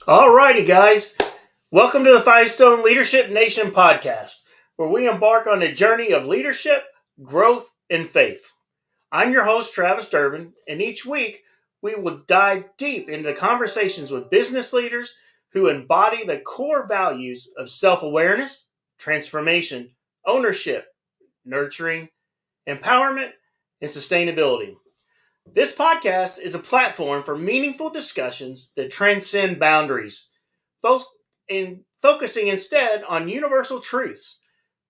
All righty, guys. Welcome to the Five Stone Leadership Nation podcast, where we embark on a journey of leadership, growth, and faith. I'm your host, Travis Durbin, and each week we will dive deep into conversations with business leaders who embody the core values of self awareness, transformation, ownership, nurturing, empowerment, and sustainability. This podcast is a platform for meaningful discussions that transcend boundaries, focusing instead on universal truths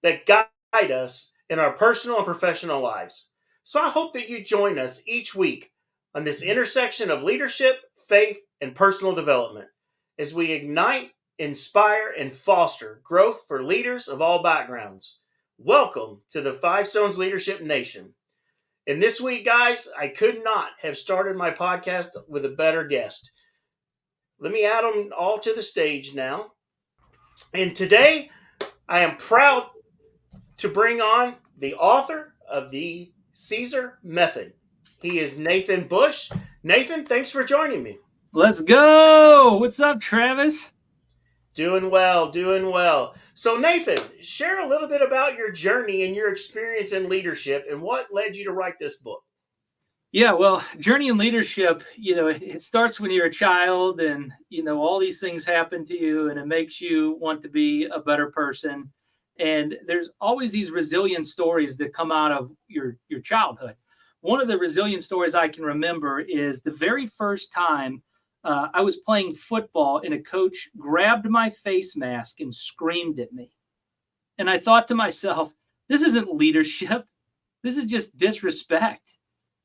that guide us in our personal and professional lives. So I hope that you join us each week on this intersection of leadership, faith, and personal development as we ignite, inspire, and foster growth for leaders of all backgrounds. Welcome to the Five Stones Leadership Nation. And this week, guys, I could not have started my podcast with a better guest. Let me add them all to the stage now. And today, I am proud to bring on the author of the Caesar Method. He is Nathan Bush. Nathan, thanks for joining me. Let's go. What's up, Travis? Doing well, doing well. So, Nathan, share a little bit about your journey and your experience in leadership and what led you to write this book. Yeah, well, journey in leadership, it starts when you're a child and, all these things happen to you and it makes you want to be a better person. And there's always these resilient stories that come out of your childhood. One of the resilient stories I can remember is the very first time I was playing football and a coach grabbed my face mask and screamed at me. And I thought to myself, this isn't leadership. This is just disrespect.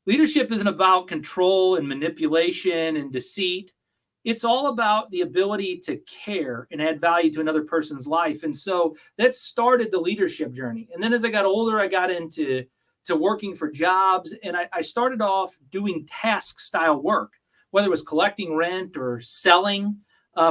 Leadership isn't about control and manipulation and deceit. It's all about the ability to care and add value to another person's life. And so that started the leadership journey. And then as I got older, I got into working for jobs. And I started off doing task style work, whether it was collecting rent or selling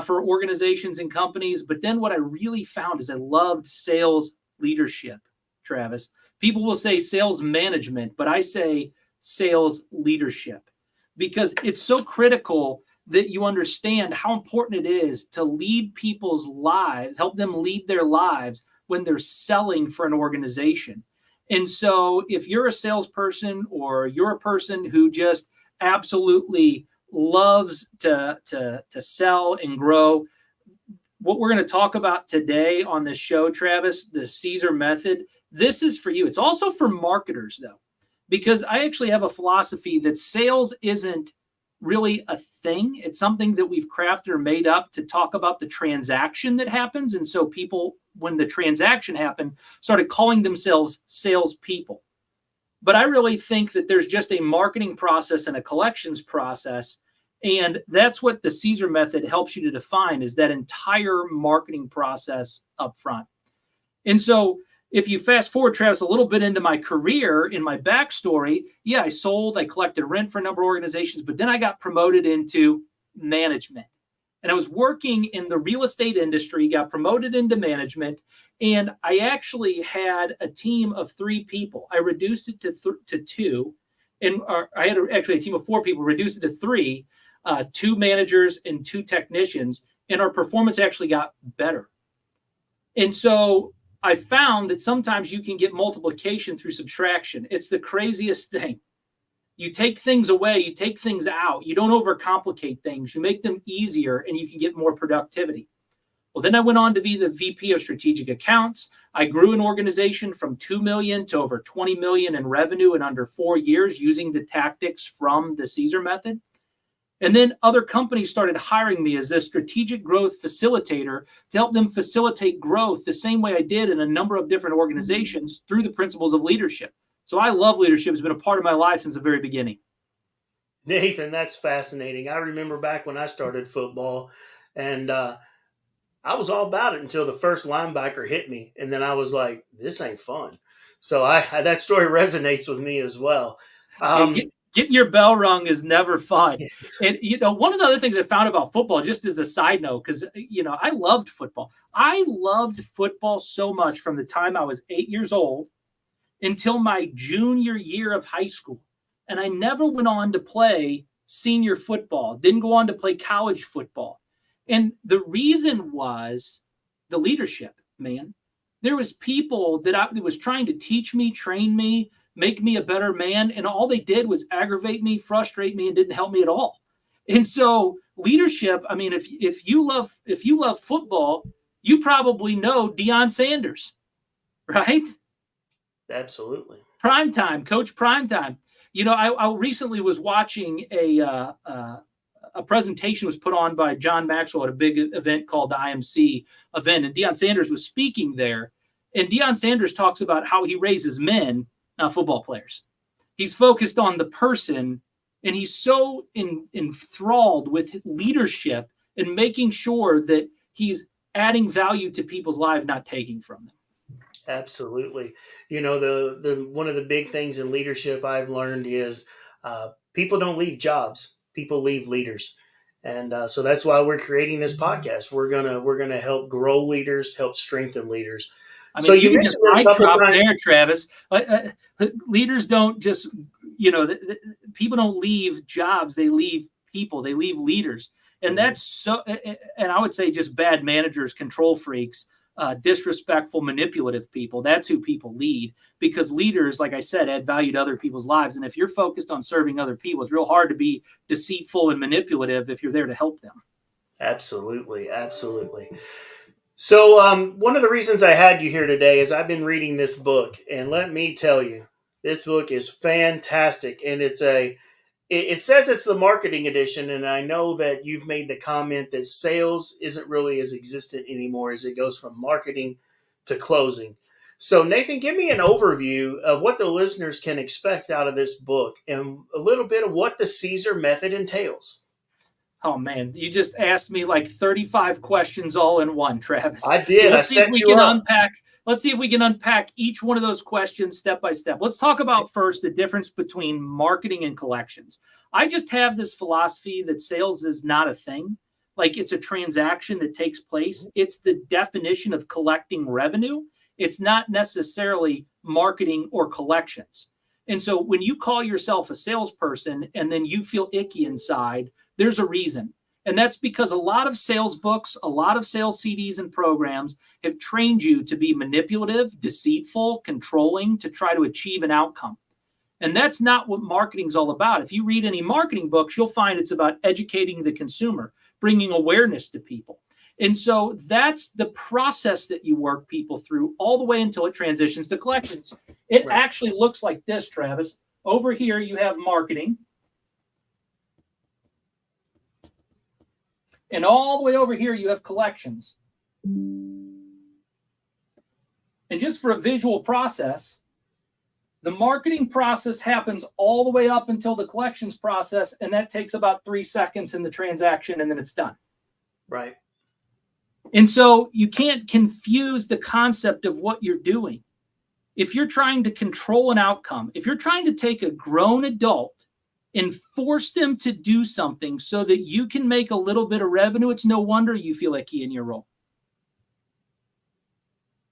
for organizations and companies. But then what I really found is I loved sales leadership, Travis. People will say sales management, but I say sales leadership, because it's so critical that you understand how important it is to lead people's lives, help them lead their lives when they're selling for an organization. And so if you're a salesperson or you're a person who just absolutely loves to sell and grow, what we're going to talk about today on this show, Travis, the Caesar Method, this is for you. It's also for marketers, though, because I actually have a philosophy that sales isn't really a thing. It's something that we've crafted or made up to talk about the transaction that happens. And so people, when the transaction happened, started calling themselves salespeople. But I really think that there's just a marketing process and a collections process. And that's what the Caesar Method helps you to define, is that entire marketing process up front. And so if you fast forward, Travis, a little bit into my career, in my backstory, yeah, I collected rent for a number of organizations, but then I got promoted into management. And I was working in the real estate industry, got promoted into management, and I actually had a team of 3 people. I reduced it to 2, and I had actually a team of 4 people, reduced it to 3, 2 managers and 2 technicians, and our performance actually got better. And so I found that sometimes you can get multiplication through subtraction. It's the craziest thing. You take things away, you take things out, you don't overcomplicate things, you make them easier, and you can get more productivity. Well, then I went on to be the VP of Strategic Accounts. I grew an organization from 2 million to over 20 million in revenue in under 4 years using the tactics from the Caesar Method. And then other companies started hiring me as a strategic growth facilitator to help them facilitate growth the same way I did in a number of different organizations through the principles of leadership. So I love leadership. It's been a part of my life since the very beginning. Nathan, that's fascinating. I remember back when I started football, and I was all about it until the first linebacker hit me, and then I was like, "This ain't fun." So that story resonates with me as well. Getting your bell rung is never fun. And, one of the other things I found about football, just as a side note, because, I loved football. I loved football so much from the time I was 8 years old until my junior year of high school. And I never went on to play senior football, didn't go on to play college football. And the reason was the leadership, man. There was people that was trying to teach me, train me, make me a better man, and all they did was aggravate me, frustrate me, and didn't help me at all. And so leadership, I mean, if you love football, you probably know Deion Sanders, right? Absolutely. Primetime, Coach Primetime. You know, I recently was watching a presentation was put on by John Maxwell at a big event called the IMC event, and Deion Sanders was speaking there. And Deion Sanders talks about how he raises men, not football players. He's focused on the person, and he's so enthralled with leadership and making sure that he's adding value to people's lives, not taking from them. Absolutely. You know, the one of the big things in leadership I've learned is people don't leave jobs; people leave leaders, and so that's why we're creating this podcast. We're gonna help grow leaders, help strengthen leaders. I mean, So you can mentioned just that a mic couple drop times. there, Travis. Leaders don't just, you know, people don't leave jobs; they leave people, they leave leaders, and that's so. And I would say just bad managers, control freaks. Disrespectful, manipulative people. That's who people lead, because leaders, like I said, add value to other people's lives. And if you're focused on serving other people, it's real hard to be deceitful and manipulative if you're there to help them. Absolutely, absolutely. So one of the reasons I had you here today is I've been reading this book, and let me tell you, this book is fantastic, and it says it's the marketing edition, and I know that you've made the comment that sales isn't really as existent anymore as it goes from marketing to closing. So, Nathan, give me an overview of what the listeners can expect out of this book and a little bit of what the Caesar method entails. Oh man, you just asked me like 35 questions all in one, Travis. I did. So let's see if we can up. Let's see if we can unpack each one of those questions step by step. Let's talk about first the difference between marketing and collections. I just have this philosophy that sales is not a thing. Like, it's a transaction that takes place. It's the definition of collecting revenue. It's not necessarily marketing or collections. And so when you call yourself a salesperson and then you feel icky inside, there's a reason. And that's because a lot of sales books, a lot of sales CDs and programs have trained you to be manipulative, deceitful, controlling, to try to achieve an outcome. And that's not what marketing is all about. If you read any marketing books, you'll find it's about educating the consumer, bringing awareness to people. And so that's the process that you work people through all the way until it transitions to collections. It actually looks like this, Travis. Over here, you have marketing. And all the way over here, you have collections. And just for a visual process, the marketing process happens all the way up until the collections process, and that takes about 3 seconds in the transaction, and then it's done. Right. And so you can't confuse the concept of what you're doing. If you're trying to control an outcome, if you're trying to take a grown adult and force them to do something so that you can make a little bit of revenue, it's no wonder you feel icky in your role.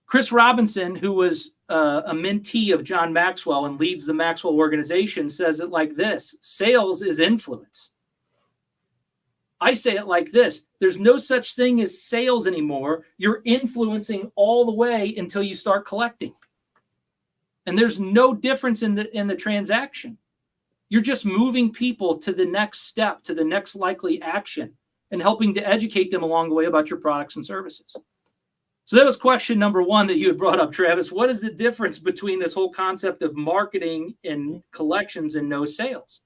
Chris Robinson, who was a mentee of John Maxwell and leads the Maxwell organization, says it like this: sales is influence. I say it like this: there's no such thing as sales anymore. You're influencing all the way until you start collecting. And there's no difference in the transaction. You're just moving people to the next step, to the next likely action, and helping to educate them along the way about your products and services. So that was question number one that you had brought up, Travis. What is the difference between this whole concept of marketing and collections and no sales?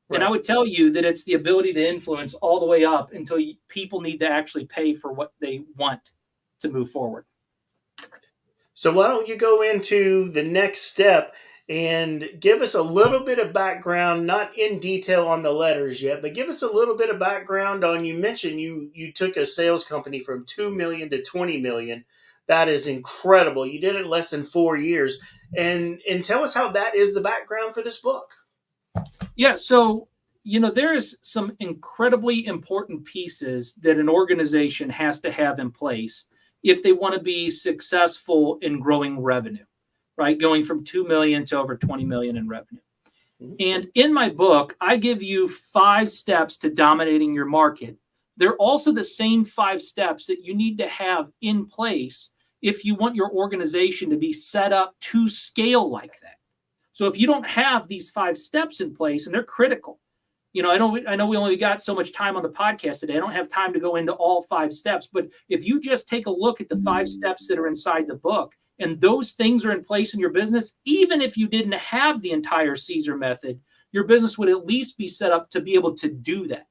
Right. And I would tell you that it's the ability to influence all the way up until people need to actually pay for what they want to move forward. So why don't you go into the next step and give us a little bit of background, not in detail on the letters yet, but give us a little bit of background on, you mentioned you took a sales company from 2 million to 20 million. That is incredible. You did it in less than 4 years. And tell us how that is the background for this book. Yeah. So, there is some incredibly important pieces that an organization has to have in place if they want to be successful in growing revenue, right? Going from 2 million to over 20 million in revenue. And in my book, I give you 5 steps to dominating your market they're also the same 5 steps that you need to have in place if you want your organization to be set up to scale like that. So if you don't have these 5 steps in place, and they're critical, I know we only got so much time on the podcast today. I don't have time to go into all 5 steps, but if you just take a look at the 5 steps that are inside the book, and those things are in place in your business, even if you didn't have the entire Caesar method, your business would at least be set up to be able to do that.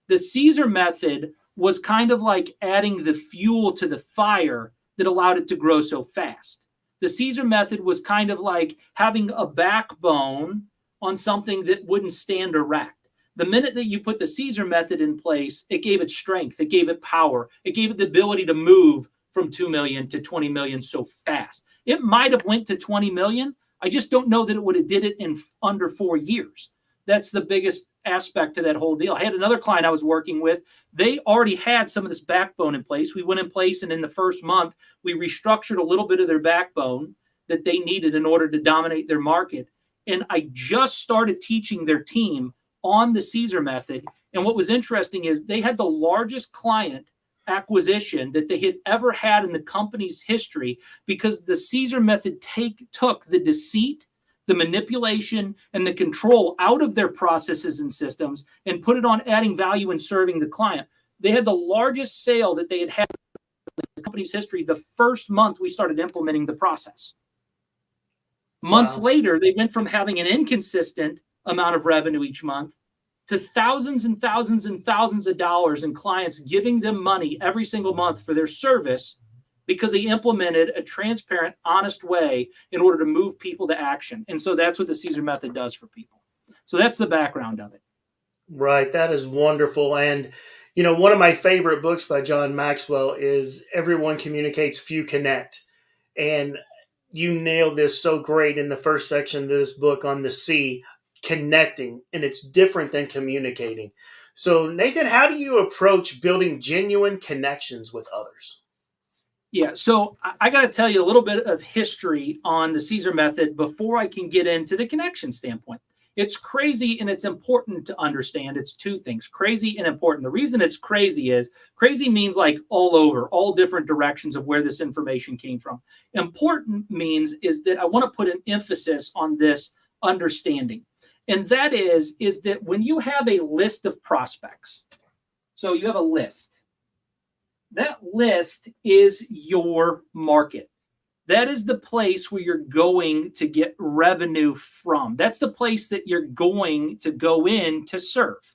The Caesar method was kind of like adding the fuel to the fire that allowed it to grow so fast. The Caesar method was kind of like having a backbone on something that wouldn't stand erect. The minute that you put the Caesar method in place, it gave it strength, it gave it power, it gave it the ability to move from 2 million to 20 million so fast. It might have went to 20 million. I just don't know that it would have did it in under 4 years. That's the biggest aspect to that whole deal. I had another client I was working with. They already had some of this backbone in place. We went in place, and in the first month, we restructured a little bit of their backbone that they needed in order to dominate their market. And I just started teaching their team on the Caesar method. And what was interesting is they had the largest client acquisition that they had ever had in the company's history, because the Caesar method took the deceit, the manipulation, and the control out of their processes and systems and put it on adding value and serving the client. They had the largest sale that they had in the company's history the first month we started implementing the process. Months later, they went from having an inconsistent amount of revenue each month to thousands and thousands and thousands of dollars in clients giving them money every single month for their service, because they implemented a transparent, honest way in order to move people to action. And so that's what the Caesar method does for people. So that's the background of it. Right. That is wonderful. And, one of my favorite books by John Maxwell is Everyone Communicates, Few Connect. And you nailed this so great in the first section of this book on the C, connecting, and it's different than communicating. So, Nathan, how do you approach building genuine connections with others? Yeah, so I got to tell you a little bit of history on the Caesar method before I can get into the connection standpoint. It's crazy, and it's important to understand. It's 2 things, crazy and important. The reason it's crazy is crazy means like all over, all different directions of where this information came from. Important means is that I want to put an emphasis on this understanding. And that is that when you have a list of prospects, so you have a list, that list is your market. That is the place where you're going to get revenue from. That's the place that you're going to go in to serve.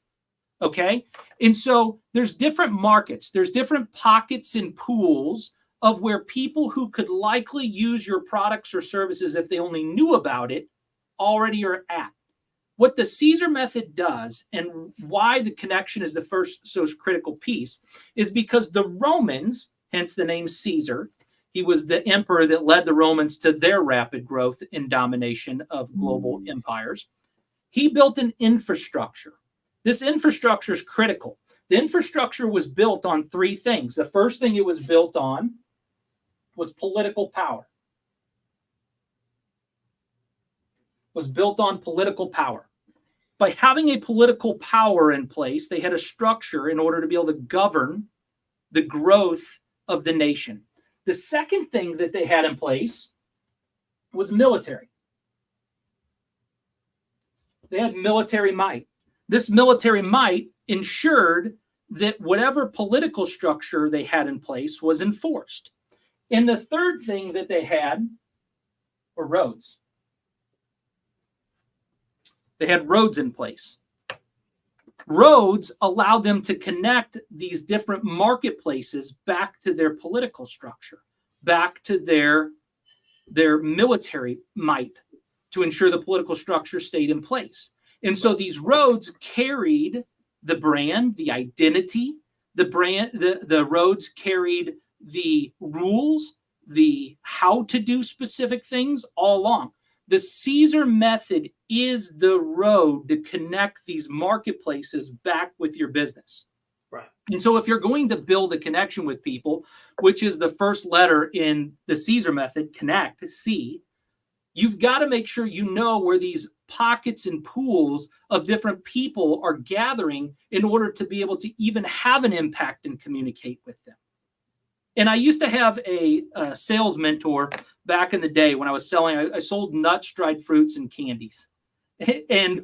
Okay? And so there's different markets. There's different pockets and pools of where people who could likely use your products or services, if they only knew about it, already are at. What the Caesar method does, and why the connection is the first so critical piece, is because the Romans, hence the name Caesar, he was the emperor that led the Romans to their rapid growth and domination of global empires. He built an infrastructure. This infrastructure is critical. The infrastructure was built on 3 things. The first thing it was built on was political power. Was built on political power. By having a political power in place, they had a structure in order to be able to govern the growth of the nation. The second thing that they had in place was military. They had military might. This military might ensured that whatever political structure they had in place was enforced. And the third thing that they had were roads. They had roads in place. Roads allowed them to connect these different marketplaces back to their political structure, back to their military might, to ensure the political structure stayed in place. And so these roads carried the brand, the identity, the roads carried the rules, the how to do specific things all along. The Caesar method is the road to connect these marketplaces back with your business. Right. And so if you're going to build a connection with people, which is the first letter in the Caesar method, connect, C, you've got to make sure you know where these pockets and pools of different people are gathering in order to be able to even have an impact and communicate with them. And I used to have a sales mentor back in the day when I was selling. I sold nuts, dried fruits, and candies. And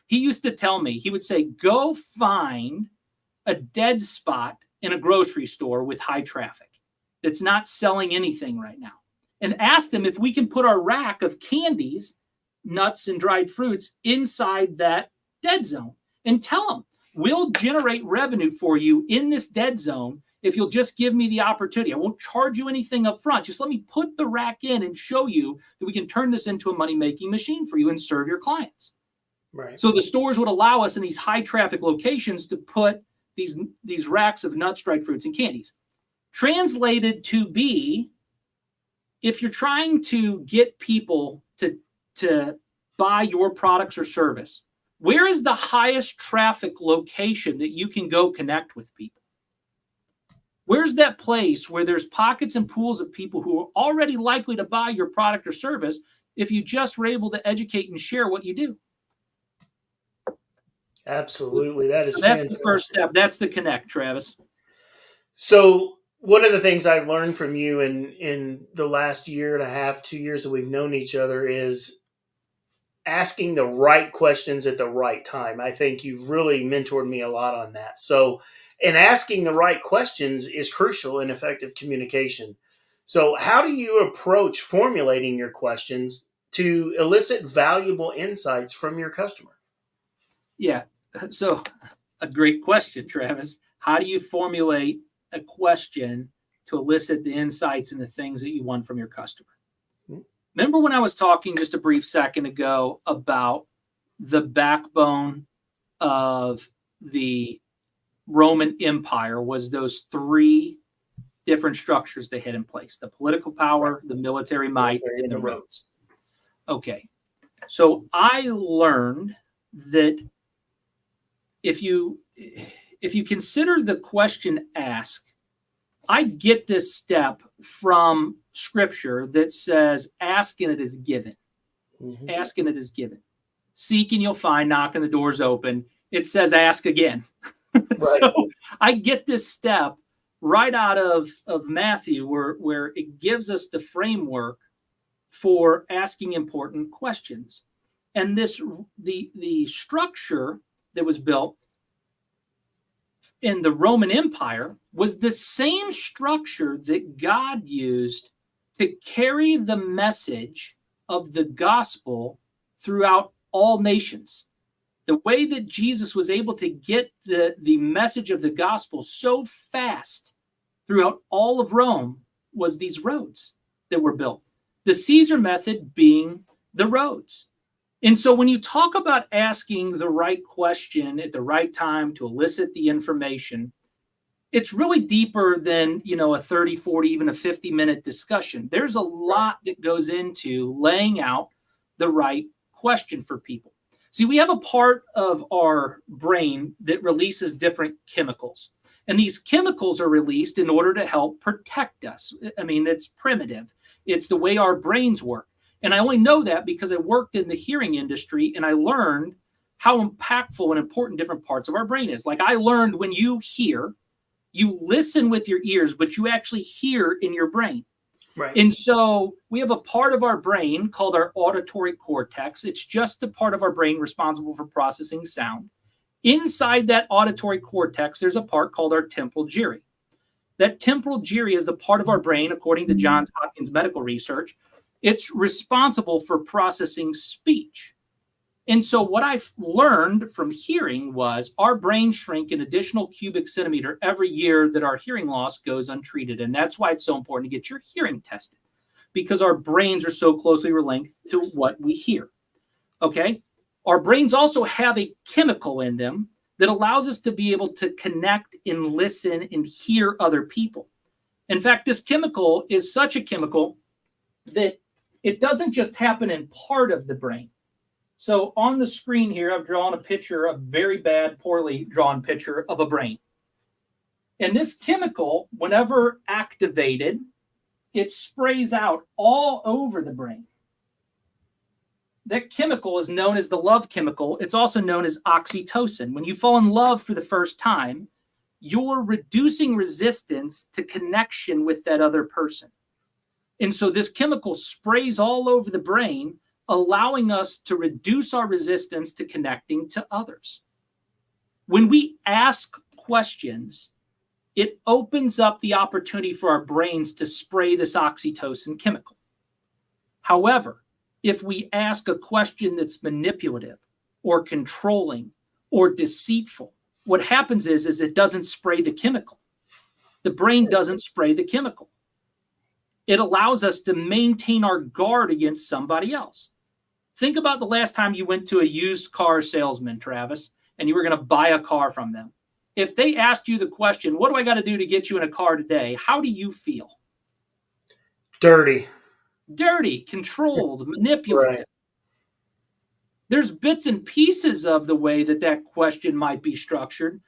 he used to tell me, he would say, go find a dead spot in a grocery store with high traffic that's not selling anything right now, and ask them if we can put our rack of candies, nuts, and dried fruits inside that dead zone, and tell them, we'll generate revenue for you in this dead zone if you'll just give me the opportunity. I won't charge you anything up front. Just let me put the rack in and show you that we can turn this into a money-making machine for you and serve your clients. Right. So the stores would allow us in these high traffic locations to put these racks of nuts, dried fruits, and candies. Translated to be, if you're trying to get people to buy your products or service, where is the highest traffic location that you can go connect with people? Where's that place where there's pockets and pools of people who are already likely to buy your product or service if you just were able to educate and share what you do? Absolutely. That is That's fantastic. the first step. That's the connect, Travis. So one of the things I've learned from you in the last year and a half, 2 years that we've known each other is asking the right questions at the right time. I think you've really mentored me a lot on that. So, and asking the right questions is crucial in effective communication. So how do you approach formulating your questions to elicit valuable insights from your customer? Yeah. So a great question, Travis. How do you formulate a question to elicit the insights and the things that you want from your customer? Remember when I was talking just a brief second ago about the backbone of the Roman Empire was those three different structures they had in place: the political power, the military might, and the roads. Okay. So I learned that if you consider the question asked, I get this step from scripture that says, ask and it is given. Mm-hmm. Ask and it is given. Seek and you'll find, knock and the door's open. It says, ask again. Right. So I get this step right out of Matthew where it gives us the framework for asking important questions. And the structure that was built in the Roman Empire was the same structure that God used to carry the message of the gospel throughout all nations. The way that Jesus was able to get the message of the gospel so fast throughout all of Rome was these roads that were built. The Caesar method being the roads. And so when you talk about asking the right question at the right time to elicit the information, it's really deeper than, a 30, 40, even a 50-minute discussion. There's a lot that goes into laying out the right question for people. See, we have a part of our brain that releases different chemicals. And these chemicals are released in order to help protect us. I mean, it's primitive. It's the way our brains work. And I only know that because I worked in the hearing industry and I learned how impactful and important different parts of our brain is. Like I learned when you hear, you listen with your ears, but you actually hear in your brain. Right. And so we have a part of our brain called our auditory cortex. It's just the part of our brain responsible for processing sound. Inside that auditory cortex, there's a part called our temporal gyri. That temporal gyri is the part of our brain, according to Johns Hopkins medical research, it's responsible for processing speech. And so what I've learned from hearing was our brains shrink an additional cubic centimeter every year that our hearing loss goes untreated. And that's why it's so important to get your hearing tested, because our brains are so closely related to what we hear. Okay? Our brains also have a chemical in them that allows us to be able to connect and listen and hear other people. In fact, this chemical is such a chemical that it doesn't just happen in part of the brain. So on the screen here, I've drawn a picture, a very bad, poorly drawn picture of a brain. And this chemical, whenever activated, it sprays out all over the brain. that chemical is known as the love chemical. It's also known as oxytocin. When you fall in love for the first time, you're reducing resistance to connection with that other person. And so this chemical sprays all over the brain, allowing us to reduce our resistance to connecting to others. When we ask questions, it opens up the opportunity for our brains to spray this oxytocin chemical. However, if we ask a question that's manipulative or controlling or deceitful, what happens is it doesn't spray the chemical. The brain doesn't spray the chemical. It allows us to maintain our guard against somebody else. Think about the last time you went to a used car salesman, Travis, and you were going to buy a car from them. If they asked you the question, what do I got to do to get you in a car today? How do you feel? Dirty, controlled, manipulative. Right. There's bits and pieces of the way that question might be structured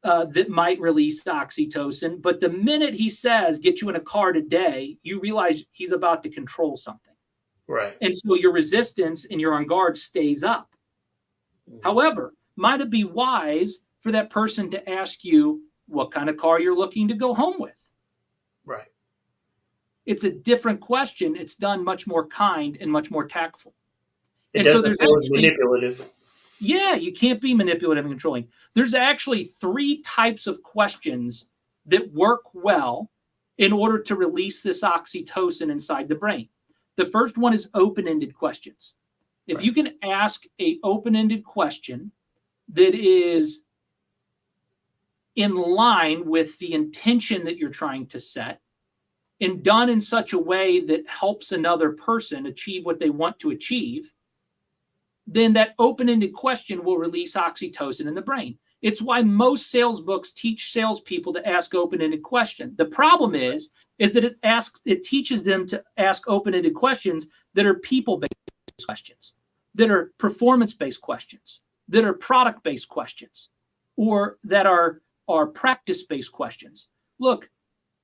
that might release oxytocin. But the minute he says, get you in a car today, you realize he's about to control something. Right. And so your resistance and your on guard stays up. However, might it be wise for that person to ask you what kind of car you're looking to go home with? Right. It's a different question. It's done much more kind and much more tactful. It doesn't feel manipulative. Yeah, you can't be manipulative and controlling. There's actually 3 types of questions that work well in order to release this oxytocin inside the brain. The first one is open-ended questions. If you can ask an open-ended question that is in line with the intention that you're trying to set and done in such a way that helps another person achieve what they want to achieve, then that open-ended question will release oxytocin in the brain. It's why most sales books teach salespeople to ask open-ended questions. The problem is that it teaches them to ask open-ended questions that are people-based questions, that are performance-based questions, that are product-based questions, or that are practice-based questions. Look,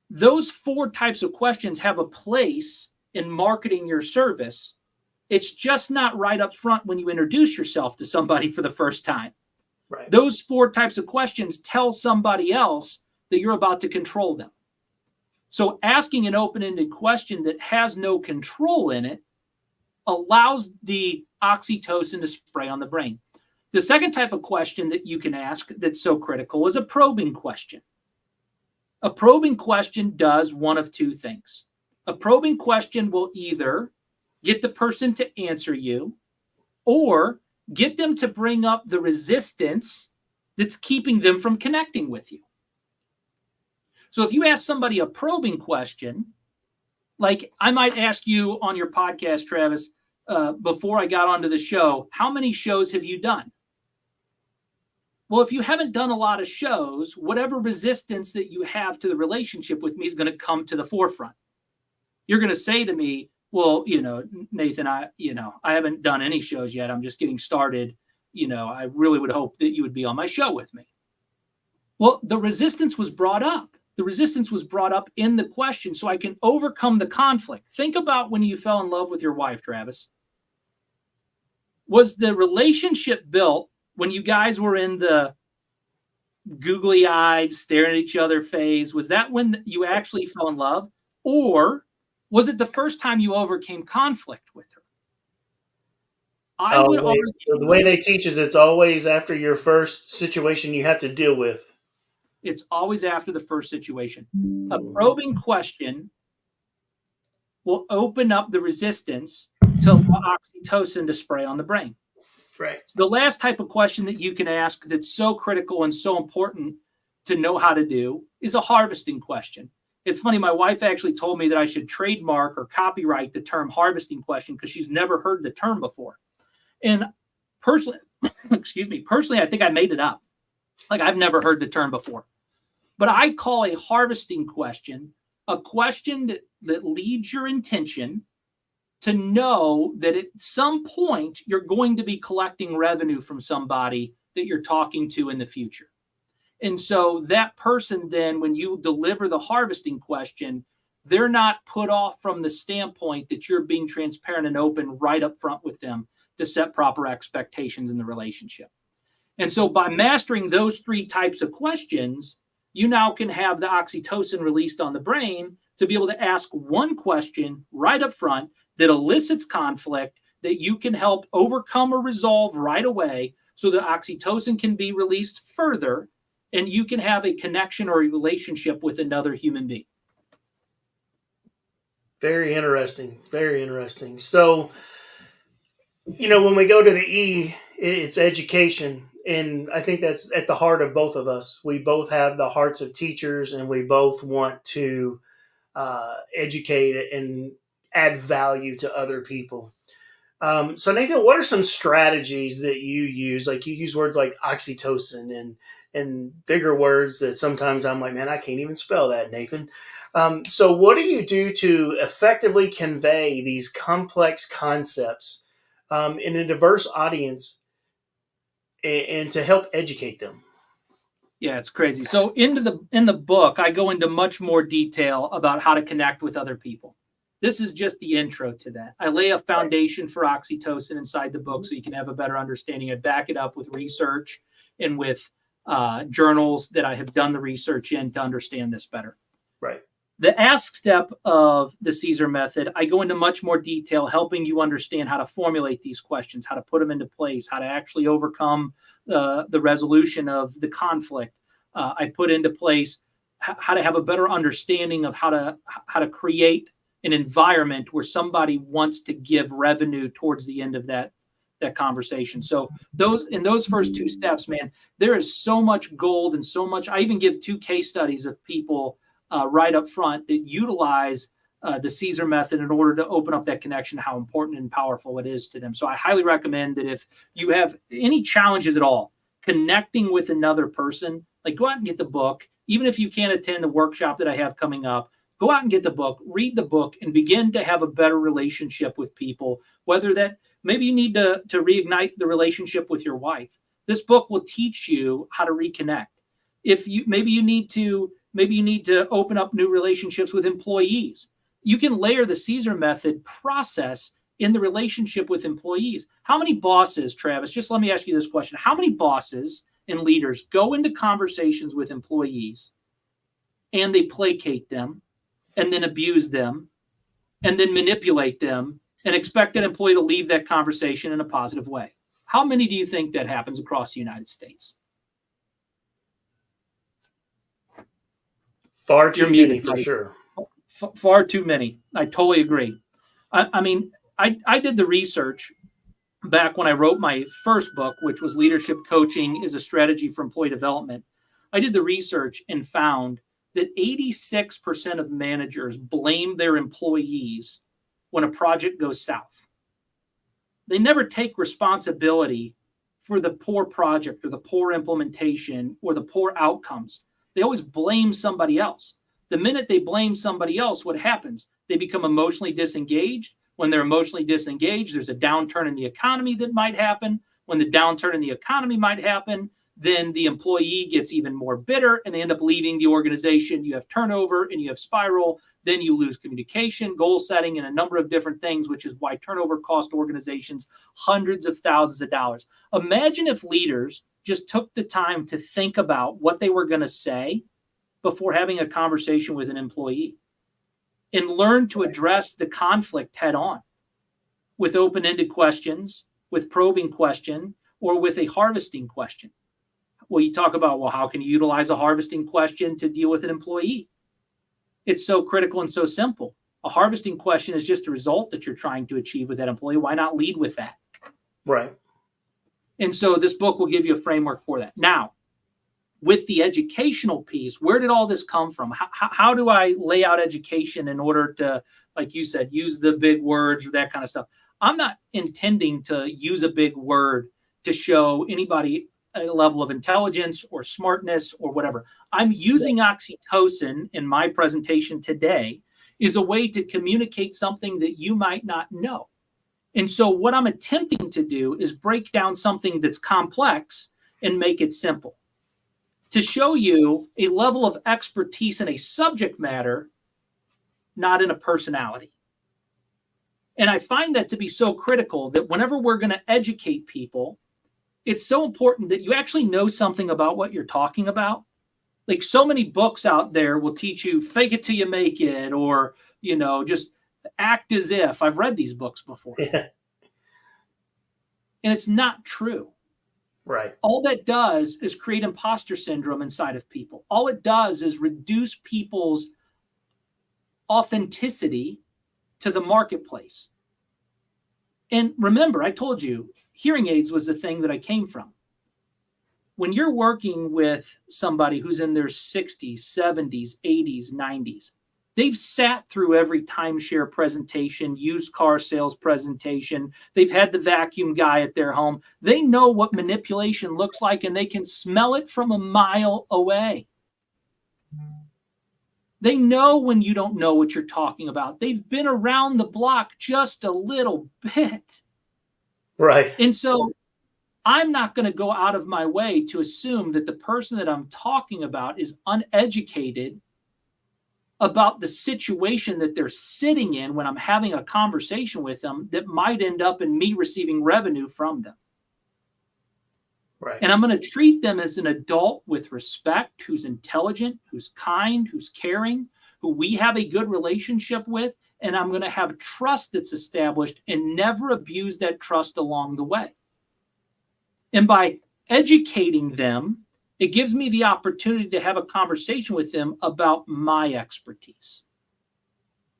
those 4 types of questions have a place in marketing your service. It's just not right up front when you introduce yourself to somebody for the first time. Right. Those 4 types of questions tell somebody else that you're about to control them. So asking an open-ended question that has no control in it allows the oxytocin to spray on the brain. The second type of question that you can ask that's so critical is a probing question. A probing question does one of 2 things. A probing question will either get the person to answer you or get them to bring up the resistance that's keeping them from connecting with you. So if you ask somebody a probing question, like I might ask you on your podcast, Travis, before I got onto the show, how many shows have you done? Well, if you haven't done a lot of shows, whatever resistance that you have to the relationship with me is going to come to the forefront. You're going to say to me, well, Nathan, I haven't done any shows yet. I'm just getting started. I really would hope that you would be on my show with me. Well, the resistance was brought up. The resistance was brought up in the question so I can overcome the conflict. Think about when you fell in love with your wife, Travis. Was the relationship built when you guys were in the googly-eyed, staring at each other phase? Was that when you actually fell in love? Or was it the first time you overcame conflict with her? The way they teach is it's always after your first situation you have to deal with. It's always after the first situation. A probing question will open up the resistance to allow oxytocin to spray on the brain. Right. The last type of question that you can ask that's so critical and so important to know how to do is a harvesting question. It's funny, my wife actually told me that I should trademark or copyright the term harvesting question because she's never heard the term before. And personally, I think I made it up. Like I've never heard the term before. But I call a harvesting question a question that leads your intention to know that at some point you're going to be collecting revenue from somebody that you're talking to in the future. And so that person then, when you deliver the harvesting question, they're not put off from the standpoint that you're being transparent and open right up front with them. to set proper expectations in the relationship. And so by mastering those 3 types of questions, you now can have the oxytocin released on the brain to be able to ask one question right up front that elicits conflict that you can help overcome or resolve right away, so the oxytocin can be released further and you can have a connection or a relationship with another human being. Very interesting. Very interesting. So, when we go to the E, it's education. And I think that's at the heart of both of us. We both have the hearts of teachers, and we both want to educate and add value to other people. So Nathan, what are some strategies that you use? Like, you use words like oxytocin and bigger words that sometimes I'm like, man, I can't even spell that, Nathan. So what do you do to effectively convey these complex concepts in a diverse audience and to help educate them? Yeah, it's crazy. So in the book, I go into much more detail about how to connect with other people. This is just the intro to that. I lay a foundation for oxytocin inside the book so you can have a better understanding. I back it up with research and with journals that I have done the research in to understand this better. Right. The ask step of the Caesar method, I go into much more detail, helping you understand how to formulate these questions, how to put them into place, how to actually overcome the resolution of the conflict. I put into place how to have a better understanding of how to create an environment where somebody wants to give revenue towards the end of that conversation. So those first 2 steps, man, there is so much gold and so much. I even give 2 case studies of people right up front that utilize the Caesar method in order to open up that connection, how important and powerful it is to them. So I highly recommend that if you have any challenges at all connecting with another person, like, go out and get the book. Even if you can't attend the workshop that I have coming up, go out and get the book, read the book, and begin to have a better relationship with people. Whether that maybe you need to reignite the relationship with your wife. This book will teach you how to reconnect. If you maybe you need to open up new relationships with employees. You can layer the Caesar method process in the relationship with employees. How many bosses, Travis, just let me ask you this question. How many bosses and leaders go into conversations with employees and they placate them and then abuse them and then manipulate them and expect an employee to leave that conversation in a positive way? How many do you think that happens across the United States? Far too many, for sure. Far too many. I totally agree. I mean, I did the research back when I wrote my first book, which was Leadership Coaching is a Strategy for Employee Development. I did the research and found that 86% of managers blame their employees when a project goes south. They never take responsibility for the poor project or the poor implementation or the poor outcomes. They always blame somebody else. The minute they blame somebody else, what happens? They become emotionally disengaged. When they're emotionally disengaged, there's a downturn in the economy that might happen. When the downturn in the economy might happen, then the employee gets even more bitter and they end up leaving the organization. You have turnover and you have spiral. Then you lose communication, goal setting, and a number of different things, which is why turnover cost organizations hundreds of thousands of dollars. Imagine if leaders just took the time to think about what they were going to say before having a conversation with an employee and learn to address the conflict head on with open-ended questions, with probing question, or with a harvesting question. Well, you talk about, well, how can you utilize a harvesting question to deal with an employee? It's so critical and so simple. A harvesting question is just a result that you're trying to achieve with that employee. Why not lead with that? Right. And so this book will give you a framework for that. Now, with the educational piece, where did all this come from? How do I lay out education in order to, like you said, use the big words or that kind of stuff? I'm not intending to use a big word to show anybody a level of intelligence or smartness or whatever. I'm using oxytocin in my presentation today is a way to communicate something that you might not know. And so what I'm attempting to do is break down something that's complex and make it simple, to show you a level of expertise in a subject matter, not in a personality. And I find that to be so critical that whenever we're going to educate people, it's so important that you actually know something about what you're talking about. Like so many books out there will teach you fake it till you make it, or, just act as if. I've read these books before. Yeah. And it's not true. Right. All that does is create imposter syndrome inside of people. All it does is reduce people's authenticity to the marketplace. And remember, I told you, hearing aids was the thing that I came from. When you're working with somebody who's in their 60s, 70s, 80s, 90s, they've sat through every timeshare presentation, used car sales presentation. They've had the vacuum guy at their home. They know what manipulation looks like, and they can smell it from a mile away. They know when you don't know what you're talking about. They've been around the block just a little bit. Right. And so I'm not going to go out of my way to assume that the person that I'm talking about is uneducated about the situation that they're sitting in when I'm having a conversation with them that might end up in me receiving revenue from them. Right. And I'm going to treat them as an adult with respect, who's intelligent, who's kind, who's caring, who we have a good relationship with. And I'm going to have trust that's established and never abuse that trust along the way. And by educating them, it gives me the opportunity to have a conversation with them about my expertise.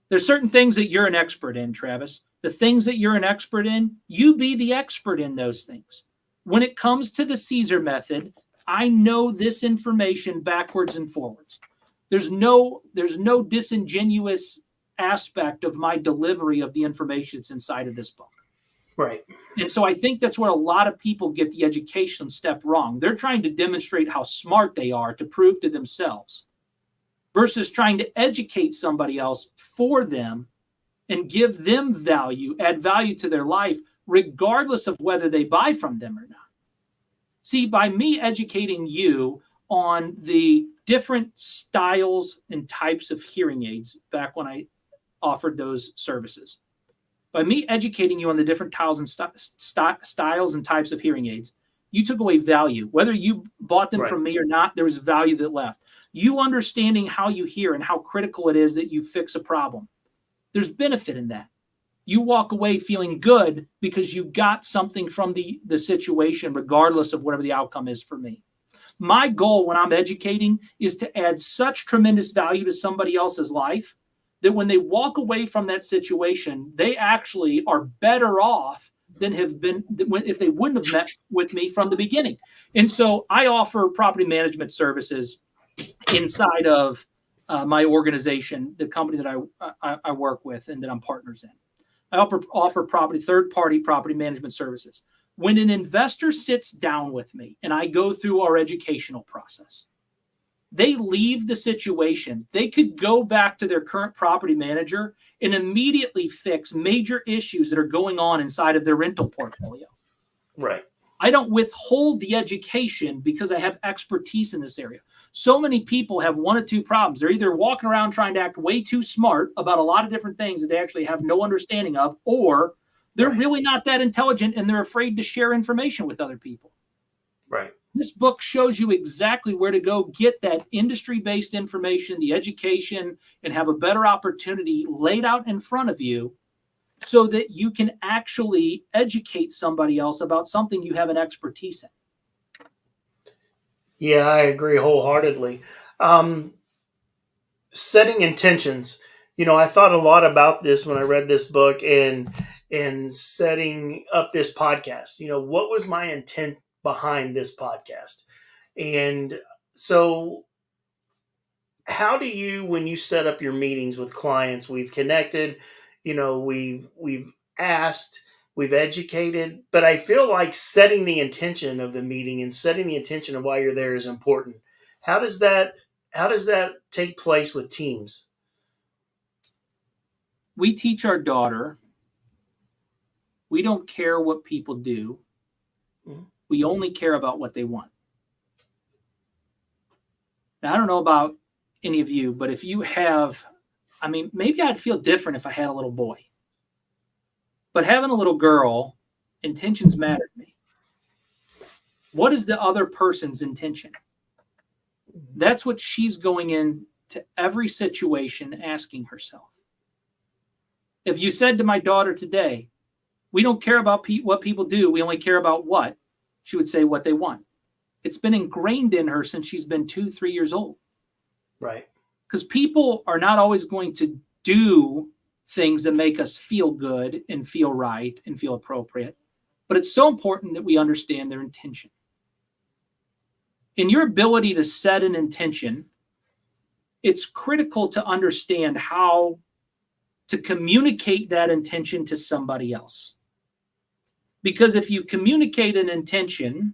There's certain things that you're an expert in, Travis. The things that you're an expert in, you be the expert in those things. When it comes to the Caesar method, I know this information backwards and forwards. There's no disingenuous aspect of my delivery of the information that's inside of this book. Right. And so I think that's where a lot of people get the education step wrong. They're trying to demonstrate how smart they are to prove to themselves versus trying to educate somebody else for them and give them value, add value to their life, regardless of whether they buy from them or not. See, by me educating you on the different styles and types of hearing aids back when I offered those services, by me educating you on the different styles and types of hearing aids, you took away value. Whether you bought them from me or not, there was value that left. You understanding how you hear and how critical it is that you fix a problem. There's benefit in that. You walk away feeling good because you got something from the situation, regardless of whatever the outcome is for me. My goal when I'm educating is to add such tremendous value to somebody else's life that when they walk away from that situation, they actually are better off than have been if they wouldn't have met with me from the beginning. And so I offer property management services inside of my organization, the company that I work with and that I'm partners in. I offer third-party property management services. When an investor sits down with me and I go through our educational process, they leave the situation. They could go back to their current property manager and immediately fix major issues that are going on inside of their rental portfolio. Right. I don't withhold the education because I have expertise in this area. So many people have one of two problems. They're either walking around trying to act way too smart about a lot of different things that they actually have no understanding of, or they're really not that intelligent and they're afraid to share information with other people. Right. This book shows you exactly where to go get that industry-based information, the education, and have a better opportunity laid out in front of you so that you can actually educate somebody else about something you have an expertise in. Yeah, I agree wholeheartedly. Setting intentions. I thought a lot about this when I read this book and setting up this podcast. What was my intent behind this podcast? And so how do you, when you set up your meetings with clients, we've connected, we've asked, we've educated, but I feel like setting the intention of the meeting and setting the intention of why you're there is important. How does that take place with teams? We teach our daughter, we don't care what people do. Mm-hmm. We only care about what they want. Now, I don't know about any of you, but if you have, maybe I'd feel different if I had a little boy. But having a little girl, intentions matter to me. What is the other person's intention? That's what she's going into every situation asking herself. If you said to my daughter today, we don't care about what people do, we only care about what, she would say what they want. It's been ingrained in her since she's been 2-3 years old. Right. Because people are not always going to do things that make us feel good and feel right and feel appropriate. But it's so important that we understand their intention. In your ability to set an intention, it's critical to understand how to communicate that intention to somebody else. Because if you communicate an intention,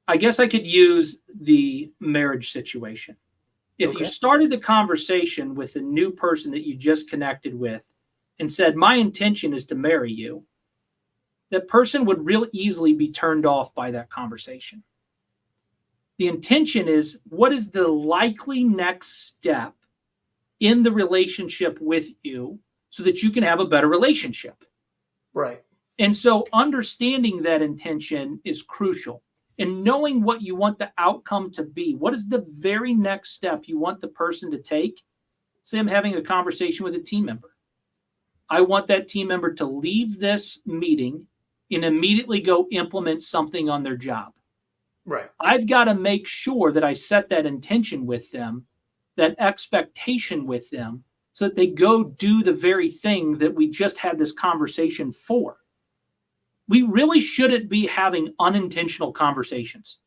I guess I could use the marriage situation. If you started the conversation with a new person that you just connected with and said, my intention is to marry you, that person would real easily be turned off by that conversation. The intention is, what is the likely next step in the relationship with you so that you can have a better relationship? Right. And so understanding that intention is crucial. And knowing what you want the outcome to be. What is the very next step you want the person to take? Say I'm having a conversation with a team member. I want that team member to leave this meeting and immediately go implement something on their job. Right. I've got to make sure that I set that intention with them, that expectation with them, so that they go do the very thing that we just had this conversation for. We really shouldn't be having unintentional conversations.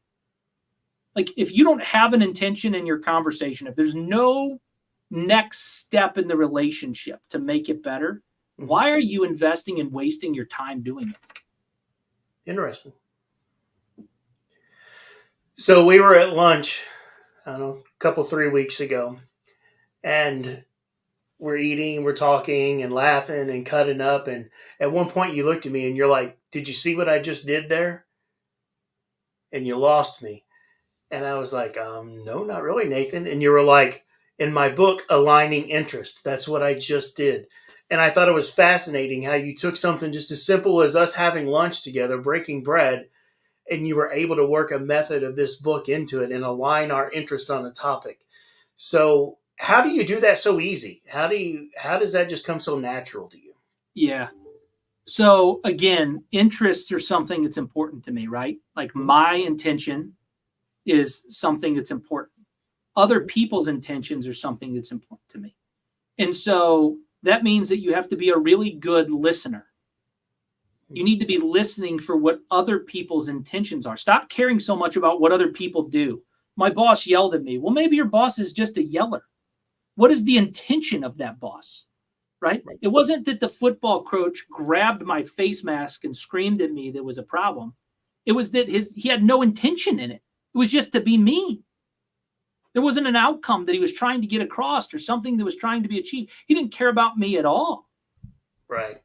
Like, if you don't have an intention in your conversation, if there's no next step in the relationship to make it better, why are you investing and wasting your time doing it? Interesting. So we were at lunch, I don't know, a couple, 3 weeks ago, and we're eating, we're talking and laughing and cutting up. And at one point you looked at me and you're like, did you see what I just did there? And you lost me. And I was like, no, not really, Nathan. And you were like, in my book, Aligning Interest. That's what I just did. And I thought it was fascinating how you took something just as simple as us having lunch together, breaking bread, and you were able to work a method of this book into it and align our interest on a topic. So how do you do that so easy? How does that just come so natural to you? Yeah. So again, interests are something that's important to me, right? Like, my intention is something that's important. Other people's intentions are something that's important to me. And so that means that you have to be a really good listener. You need to be listening for what other people's intentions are. Stop caring so much about what other people do. My boss yelled at me. Well, maybe your boss is just a yeller. What is the intention of that boss? Right? It wasn't that the football coach grabbed my face mask and screamed at me that was a problem. It was that he had no intention in it. It was just to be mean. There wasn't an outcome that he was trying to get across or something that was trying to be achieved. He didn't care about me at all. Right.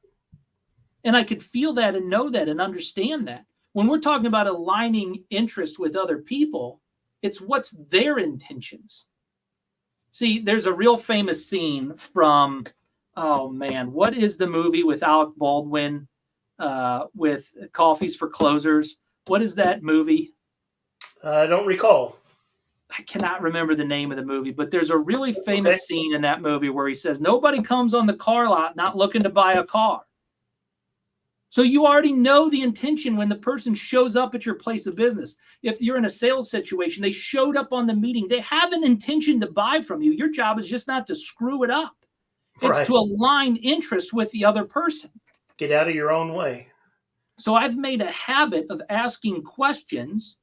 And I could feel that and know that and understand that. When we're talking about aligning interest with other people, it's what's their intentions. See, there's a real famous scene from, oh man, what is the movie with Alec Baldwin with Coffees for Closers? What is that movie? I don't recall. I cannot remember the name of the movie, but there's a really famous scene in that movie where he says, nobody comes on the car lot not looking to buy a car. So you already know the intention when the person shows up at your place of business. If you're in a sales situation, they showed up on the meeting. They have an intention to buy from you. Your job is just not to screw it up. It's to align interests with the other person. Get out of your own way. So I've made a habit of asking questions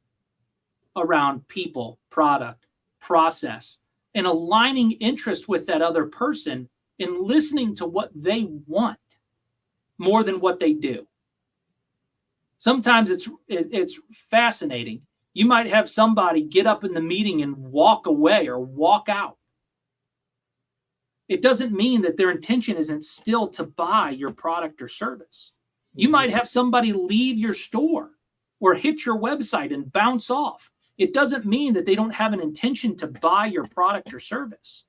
around people, product, process, and aligning interest with that other person and listening to what they want more than what they do. Sometimes it's fascinating. You might have somebody get up in the meeting and walk away or walk out. It doesn't mean that their intention isn't still to buy your product or service. You might have somebody leave your store or hit your website and bounce off. It doesn't mean that they don't have an intention to buy your product or service.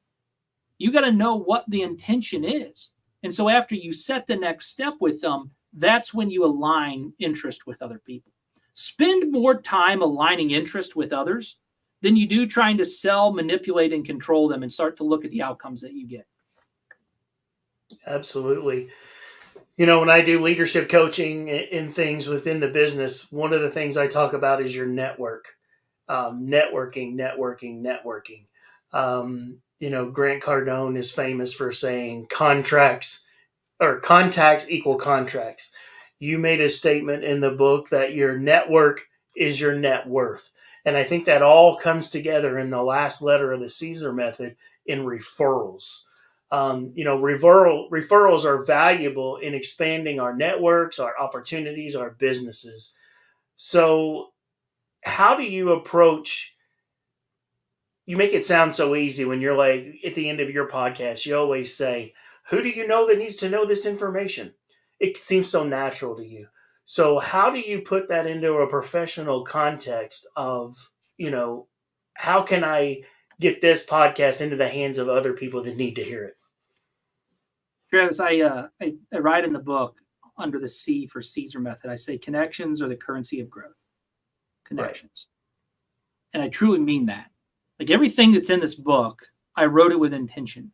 You got to know what the intention is. And so after you set the next step with them, that's when you align interest with other people. Spend more time aligning interest with others than you do trying to sell, manipulate, and control them, and start to look at the outcomes that you get. Absolutely. You know, when I do leadership coaching and things within the business, one of the things I talk about is your network. Networking. You know, Grant Cardone is famous for saying contacts equal contracts. You made a statement in the book that your network is your net worth. And I think that all comes together in the last letter of the Caesar method in referrals. You know, referrals are valuable in expanding our networks, our opportunities, our businesses. So how do you approach, you make it sound so easy when you're like at the end of your podcast, you always say, who do you know that needs to know this information? It seems so natural to you. So how do you put that into a professional context of, you know, how can I get this podcast into the hands of other people that need to hear it? Travis, I write in the book under the C for Caesar method. I say connections are the currency of growth. Connections. Right. And I truly mean that. Like everything that's in this book, I wrote it with intention.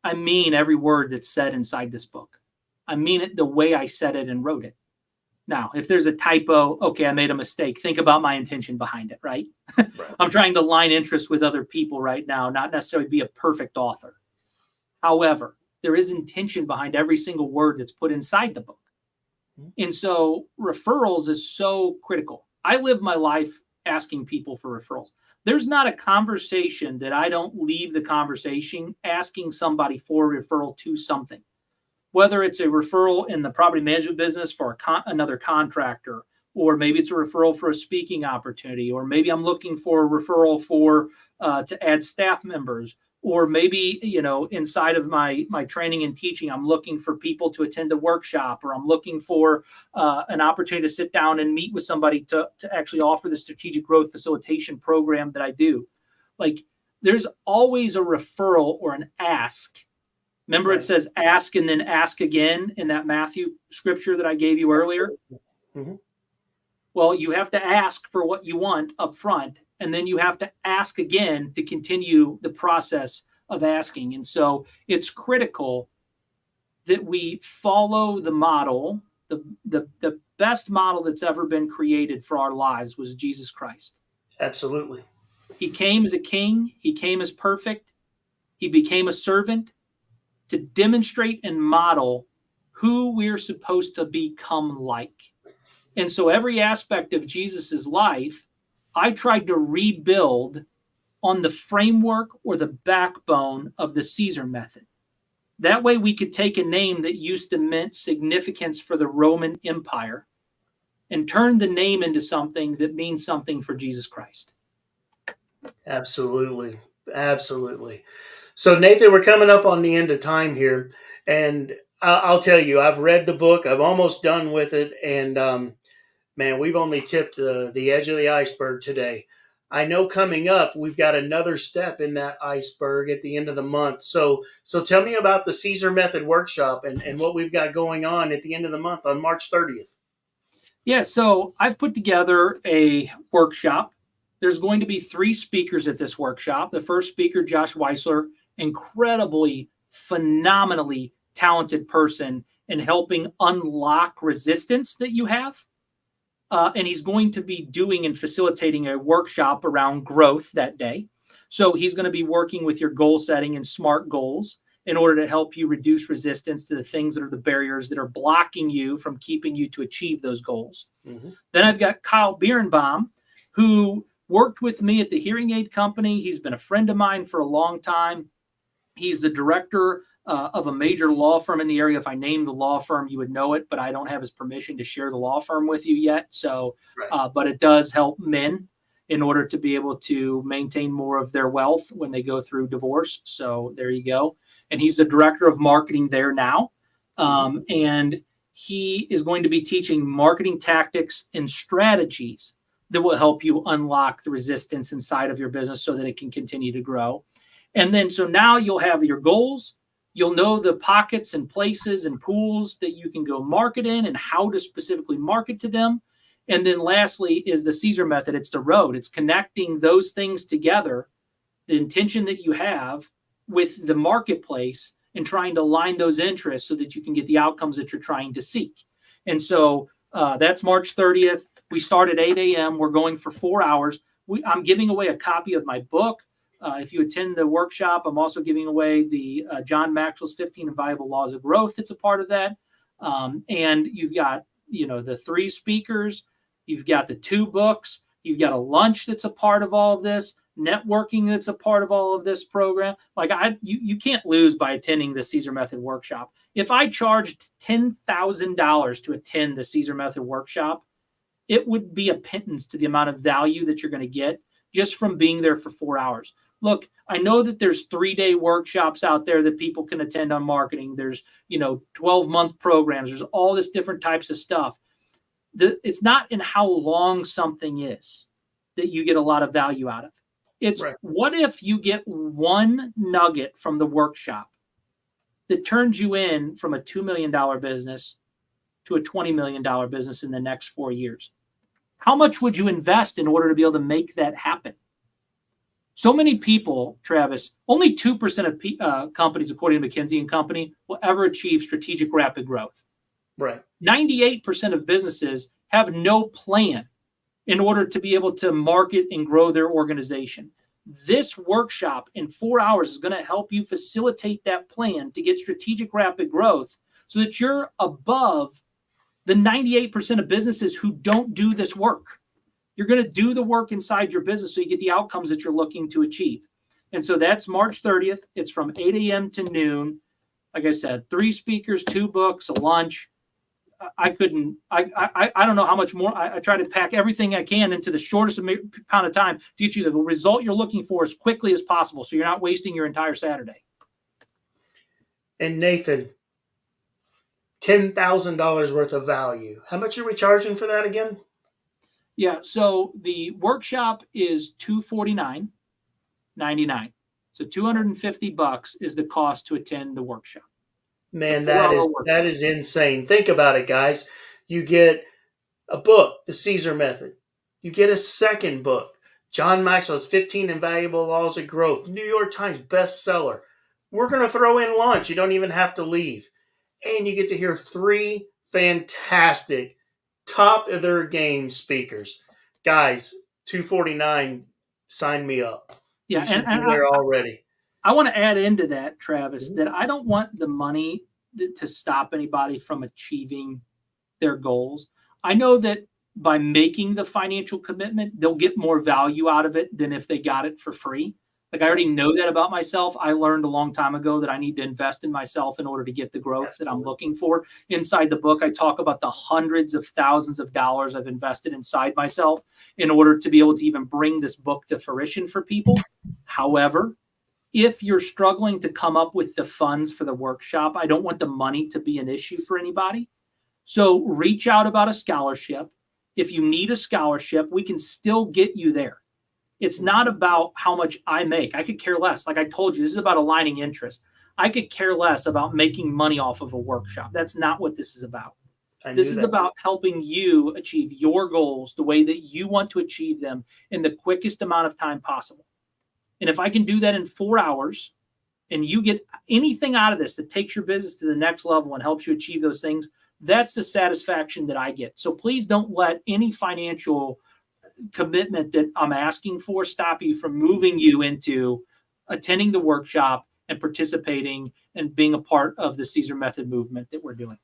I mean every word that's said inside this book. I mean it the way I said it and wrote it. Now, if there's a typo, okay, I made a mistake. Think about my intention behind it, right? Right. I'm trying to align interests with other people right now, not necessarily be a perfect author. However, there is intention behind every single word that's put inside the book. And so referrals is so critical. I live my life asking people for referrals. There's not a conversation that I don't leave the conversation asking somebody for a referral to something. Whether it's a referral in the property management business for another contractor, or maybe it's a referral for a speaking opportunity, or maybe I'm looking for a referral for to add staff members, or maybe, you know, inside of my training and teaching, I'm looking for people to attend a workshop, or I'm looking for an opportunity to sit down and meet with somebody to actually offer the strategic growth facilitation program that I do. Like, there's always a referral or an ask. Remember, right. It says ask and then ask again in that Matthew scripture that I gave you earlier. Mm-hmm. Well, you have to ask for what you want up front, and then you have to ask again to continue the process of asking. And so it's critical that we follow the model. The best model that's ever been created for our lives was Jesus Christ. Absolutely. He came as a king. He came as perfect. He became a servant to demonstrate and model who we're supposed to become like. And so every aspect of Jesus's life, I tried to rebuild on the framework or the backbone of the Caesar method. That way we could take a name that used to mean significance for the Roman Empire and turn the name into something that means something for Jesus Christ. Absolutely. Absolutely. So Nathan, we're coming up on the end of time here, and I'll tell you, I've read the book. I'm almost done with it, and man, we've only tipped the edge of the iceberg today. I know coming up, we've got another step in that iceberg at the end of the month. So tell me about the Caesar Method Workshop and what we've got going on at the end of the month on March 30th. Yeah, so I've put together a workshop. There's going to be 3 speakers at this workshop. The first speaker, Josh Weissler, incredibly, phenomenally talented person in helping unlock resistance that you have. And he's going to be doing and facilitating a workshop around growth that day. So he's going to be working with your goal setting and SMART goals in order to help you reduce resistance to the things that are the barriers that are blocking you from keeping you to achieve those goals. Mm-hmm. Then I've got Kyle Bierenbaum, who worked with me at the hearing aid company. He's been a friend of mine for a long time. He's the director of a major law firm in the area. If I named the law firm, you would know it, but I don't have his permission to share the law firm with you yet. So, right. But it does help men in order to be able to maintain more of their wealth when they go through divorce. So there you go. And he's the director of marketing there now. And he is going to be teaching marketing tactics and strategies that will help you unlock the resistance inside of your business so that it can continue to grow. And then, so now you'll have your goals, You'll know the pockets and places and pools that you can go market in and how to specifically market to them. And then lastly is the Caesar method. It's the road. It's connecting those things together, the intention that you have with the marketplace, and trying to align those interests so that you can get the outcomes that you're trying to seek. And so that's March 30th. We start at 8 a.m. We're going for 4 hours. I'm giving away a copy of my book. If you attend the workshop, I'm also giving away the John Maxwell's 15 Invaluable Laws of Growth. It's a part of that. And you've got, the 3 speakers. You've got the 2 books. You've got a lunch that's a part of all of this. Networking that's a part of all of this program. You can't lose by attending the Caesar Method Workshop. If I charged $10,000 to attend the Caesar Method Workshop, it would be a pittance to the amount of value that you're going to get just from being there for 4 hours. Look, I know that there's 3-day workshops out there that people can attend on marketing. There's, 12-month programs. There's all this different types of stuff. It's not in how long something is that you get a lot of value out of. It's right. What if you get one nugget from the workshop that turns you in from a $2 million business to a $20 million business in the next 4 years? How much would you invest in order to be able to make that happen? So many people, Travis, only 2% of companies, according to McKinsey & Company, will ever achieve strategic rapid growth. Right. 98% of businesses have no plan in order to be able to market and grow their organization. This workshop in 4 hours is going to help you facilitate that plan to get strategic rapid growth so that you're above the 98% of businesses who don't do this work. You're going to do the work inside your business so you get the outcomes that you're looking to achieve. And so that's March 30th. It's from 8 a.m. to noon. Like I said, 3 speakers, 2 books, a lunch. I don't know how much more. I try to pack everything I can into the shortest amount of time to get you the result you're looking for as quickly as possible so you're not wasting your entire Saturday. And Nathan, $10,000 worth of value. How much are we charging for that again? Yeah, so the workshop is $249.99. So $250 is the cost to attend the workshop. Man, that is insane. Think about it, guys. You get a book, The Caesar Method. You get a second book, John Maxwell's 15 Invaluable Laws of Growth, New York Times bestseller. We're going to throw in lunch. You don't even have to leave. And you get to hear 3 fantastic, top of their game speakers. Guys, $249, sign me up. Yeah, you should be there already. I want to add into that, Travis, that I don't want the money to stop anybody from achieving their goals. I know that by making the financial commitment, they'll get more value out of it than if they got it for free. Like, I already know that about myself. I learned a long time ago that I need to invest in myself in order to get the growth that I'm looking for. Inside the book, I talk about the hundreds of thousands of dollars I've invested inside myself in order to be able to even bring this book to fruition for people. However, if you're struggling to come up with the funds for the workshop, I don't want the money to be an issue for anybody. So reach out about a scholarship. If you need a scholarship, we can still get you there. It's not about how much I make. I could care less. Like I told you, this is about aligning interest. I could care less about making money off of a workshop. That's not what this is about. This is about helping you achieve your goals the way that you want to achieve them in the quickest amount of time possible. And if I can do that in 4 hours and you get anything out of this that takes your business to the next level and helps you achieve those things, that's the satisfaction that I get. So please don't let any financial commitment that I'm asking for stop you from moving you into attending the workshop and participating and being a part of the Caesar Method movement that we're doing.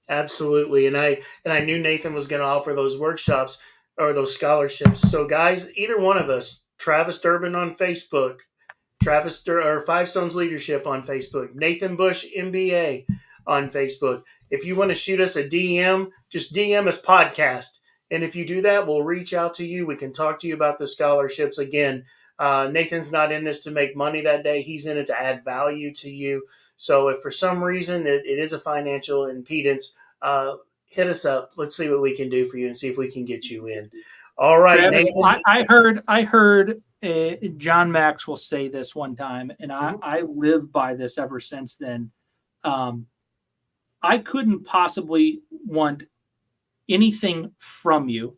Absolutely. And I knew Nathan was going to offer those workshops or those scholarships. So guys, either one of us, Travis Durbin on Facebook, or Five Stones Leadership on Facebook, Nathan Bush MBA on Facebook. If you want to shoot us a DM, just DM us podcast. And if you do that, we'll reach out to you. We can talk to you about the scholarships. Again, Nathan's not in this to make money that day. He's in it to add value to you. So if for some reason it is a financial impedance, hit us up. Let's see what we can do for you and see if we can get you in. All right, Travis, Nathan. I heard John Max will say this one time, and I live by this ever since then. I couldn't possibly want anything from you.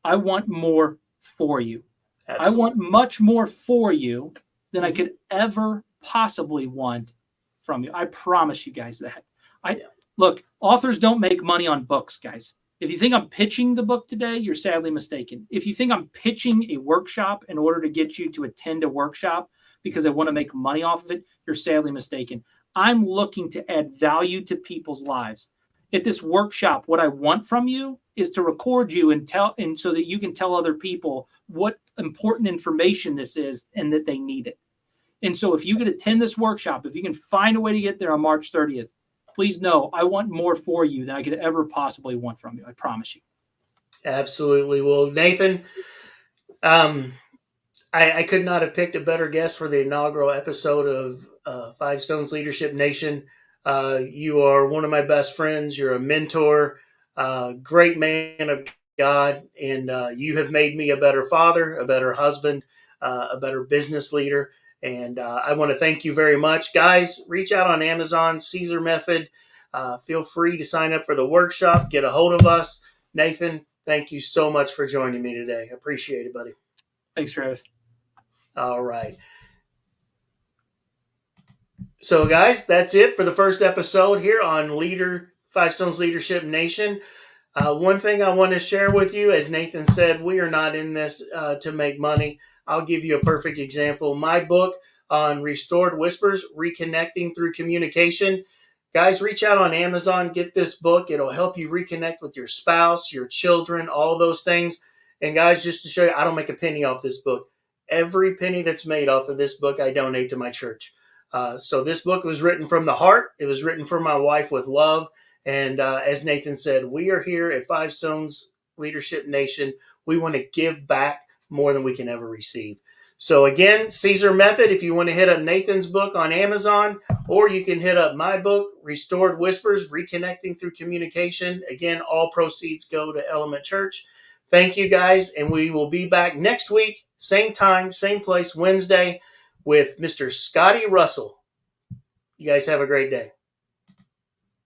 I want more for you. Absolutely. I want much more for you than I could ever possibly want from you. I promise you guys that. Look, authors don't make money on books, guys. If you think I'm pitching the book today, you're sadly mistaken. If you think I'm pitching a workshop in order to get you to attend a workshop because I want to make money off of it, you're sadly mistaken. I'm looking to add value to people's lives. At this workshop, what I want from you is to record you and so that you can tell other people what important information this is and that they need it. And so if you could attend this workshop, if you can find a way to get there on March 30th, please know I want more for you than I could ever possibly want from you. I promise you. Absolutely. Well, Nathan, I could not have picked a better guest for the inaugural episode of Five Stones Leadership Nation. You are one of my best friends. You're a mentor, great man of God, and you have made me a better father, a better husband, a better business leader. And I want to thank you very much. Guys, reach out on Amazon, Caesar Method. Feel free to sign up for the workshop. Get a hold of us. Nathan, thank you so much for joining me today. I appreciate it, buddy. Thanks, Travis. All right. So, guys, that's it for the first episode here on Five Stones Leadership Nation. One thing I want to share with you, as Nathan said, we are not in this to make money. I'll give you a perfect example. My book on Restored Whispers, Reconnecting Through Communication. Guys, reach out on Amazon, get this book. It'll help you reconnect with your spouse, your children, all those things. And guys, just to show you, I don't make a penny off this book. Every penny that's made off of this book, I donate to my church. So this book was written from the heart. It was written for my wife with love. And as Nathan said, we are here at Five Stones Leadership Nation. We want to give back more than we can ever receive. So again, Caesar Method, if you want to hit up Nathan's book on Amazon, or you can hit up my book, Restored Whispers, Reconnecting Through Communication. Again, all proceeds go to Element Church. Thank you, guys, and we will be back next week, same time, same place, Wednesday, with Mr. Scotty Russell. You guys have a great day.